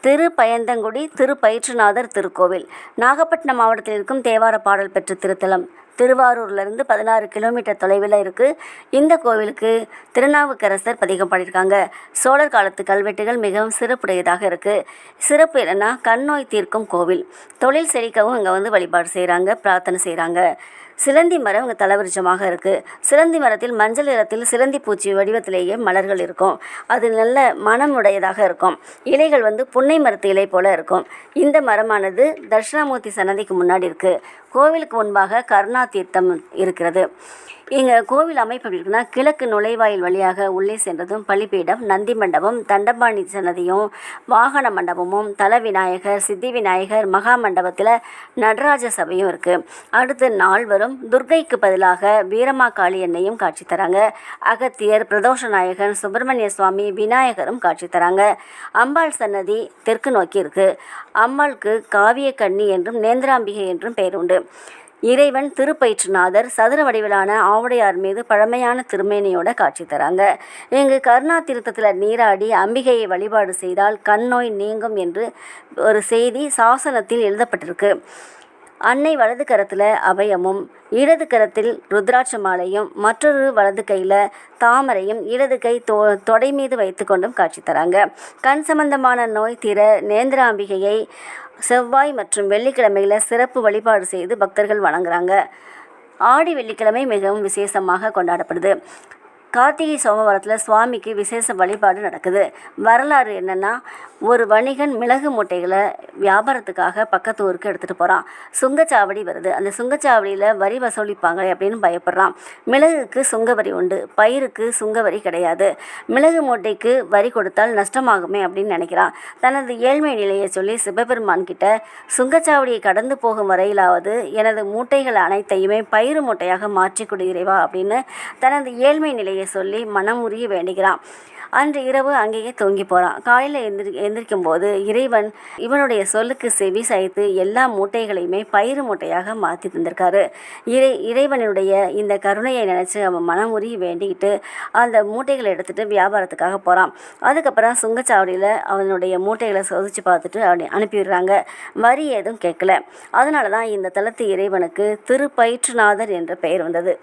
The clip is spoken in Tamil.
திருப்பயந்தங்குடி திருப்பயிற்றுநாதர் திருக்கோவில் நாகப்பட்டினம் மாவட்டத்தில் இருக்கும் தேவார பாடல் பெற்ற திருத்தலம். திருவாரூர்லேருந்து 16 கிலோமீட்டர் தொலைவில் இருக்குது. இந்த கோவிலுக்கு திருநாவுக்கரசர் பதிகம் பாடியிருக்காங்க. சோழர் காலத்து கல்வெட்டுகள் மிகவும் சிறப்புடையதாக இருக்குது. சிறப்பு என்னென்னா, கண் நோய் தீர்க்கும் கோவில். தொழில் செழிக்கவும் இங்கே வழிபாடு செய்கிறாங்க, பிரார்த்தனை செய்கிறாங்க. சிலந்தி மரம் இங்கே தலவிருட்சமாக இருக்குது. சிலந்தி மரத்தில் மஞ்சள் நிறத்தில் சிலந்தி பூச்சி வடிவத்திலேயே மலர்கள் இருக்கும். அது நல்ல மனமுடையதாக இருக்கும். இலைகள் புன்னை மரத்து இலை போல இருக்கும். இந்த மரமானது தட்சிணாமூர்த்தி சன்னதிக்கு முன்னாடி இருக்குது. கோவிலுக்கு முன்பாக கருணா தீர்த்தம் இருக்கிறது. இங்கே கோவில் அமைப்பு எப்படி இருக்குன்னா, கிழக்கு நுழைவாயில் வழியாக உள்ளே சென்றதும் பலிபீடம், நந்தி மண்டபம், தண்டபாணி சன்னதியும், வாகன மண்டபமும், தல விநாயகர், சித்தி விநாயகர், மகா மண்டபத்தில் நடராஜ சபையும் இருக்குது. அடுத்து நால்வரும் துர்க்கைக்கு பதிலாக வீரமாகாளி எண்ணையும் காட்சி தராங்க. அகத்தியர், பிரதோஷ நாயகன், சுப்பிரமணிய சுவாமி, விநாயகரும் காட்சி தராங்க. அம்பாள் சன்னதி தெற்கு நோக்கி இருக்குது. அம்பாளுக்கு காவிய கன்னி என்றும் நேந்திராம்பிகை என்றும் பெயர் உண்டு. இறைவன் திருப்பயிற்றுநாதர் சதுர வடிவிலான ஆவுடையார் மீது பழமையான திருமேனியோட காட்சி தராங்க. இங்கு கருணா தீர்த்தத்தில் நீராடி அம்பிகையை வழிபாடு செய்தால் கண் நோய் நீங்கும் என்று ஒரு செய்தி சாசனத்தில் எழுதப்பட்டிருக்கு. அன்னை வலது கரத்தில் அபயமும், இடது கரத்தில் ருத்ராட்ச மாலையும், மற்றொரு வலது கையில் தாமரையும், இடது கை தொடை மீது வைத்து கொண்டும் காட்சி தராங்க. கண் சம்பந்தமான நோய் தீர நேந்திராம்பிகையை செவ்வாய் மற்றும் வெள்ளிக்கிழமையில் சிறப்பு வழிபாடு செய்து பக்தர்கள் வணங்குறாங்க. ஆடி வெள்ளிக்கிழமை மிகவும் விசேஷமாக கொண்டாடப்படுது. கார்த்திகை சோமவாரத்தில் சுவாமிக்கு விசேஷ வழிபாடு நடக்குது. வரலாறு என்னென்னா, ஒரு வணிகன் மிளகு மூட்டைகளை வியாபாரத்துக்காக பக்கத்து ஊருக்கு எடுத்துகிட்டு போகிறான். சுங்கச்சாவடி வருது. அந்த சுங்கச்சாவடியில் வரி வசூலிப்பாங்களே அப்படின்னு பயப்படுறான். மிளகுக்கு சுங்கவரி உண்டு, பயிருக்கு சுங்கவரி கிடையாது. மிளகு மூட்டைக்கு வரி கொடுத்தால் நஷ்டமாகுமே அப்படின்னு நினைக்கிறான். தனது ஏழ்மை நிலையை சொல்லி சிவபெருமான் கிட்ட, சுங்கச்சாவடியை கடந்து போகும் வரையிலாவது எனது மூட்டைகள் அனைத்தையுமே பயிறு மூட்டையாக மாற்றி கொடு இறைவா அப்படின்னு தனது ஏழ்மை நிலையை சொல்லி மனம் உருகி வேண்டுகிறான். அன்று இரவு அங்கேயே தூங்கி போகிறான். காலையில் எந்திரிக்கும் போது இறைவன் இவனுடைய சொல்லுக்கு செவி சாய்த்து எல்லா மூட்டைகளையுமே பயிறு மூட்டையாக மாற்றி தந்திருக்காரு. இறைவனுடைய இந்த கருணையை நினச்சி அவன் மனம் உருகி வேண்டிக்கிட்டு அந்த மூட்டைகளை எடுத்துகிட்டு வியாபாரத்துக்காக போகிறான். அதுக்கப்புறம் சுங்கச்சாவடியில் அவனுடைய மூட்டைகளை சோதித்து பார்த்துட்டு அனுப்பிடுறாங்க. வரி எதுவும் கேட்கல. அதனால தான் இந்த தலத்து இறைவனுக்கு திருப்பயிற்றுநாதர் என்ற பெயர் வந்தது.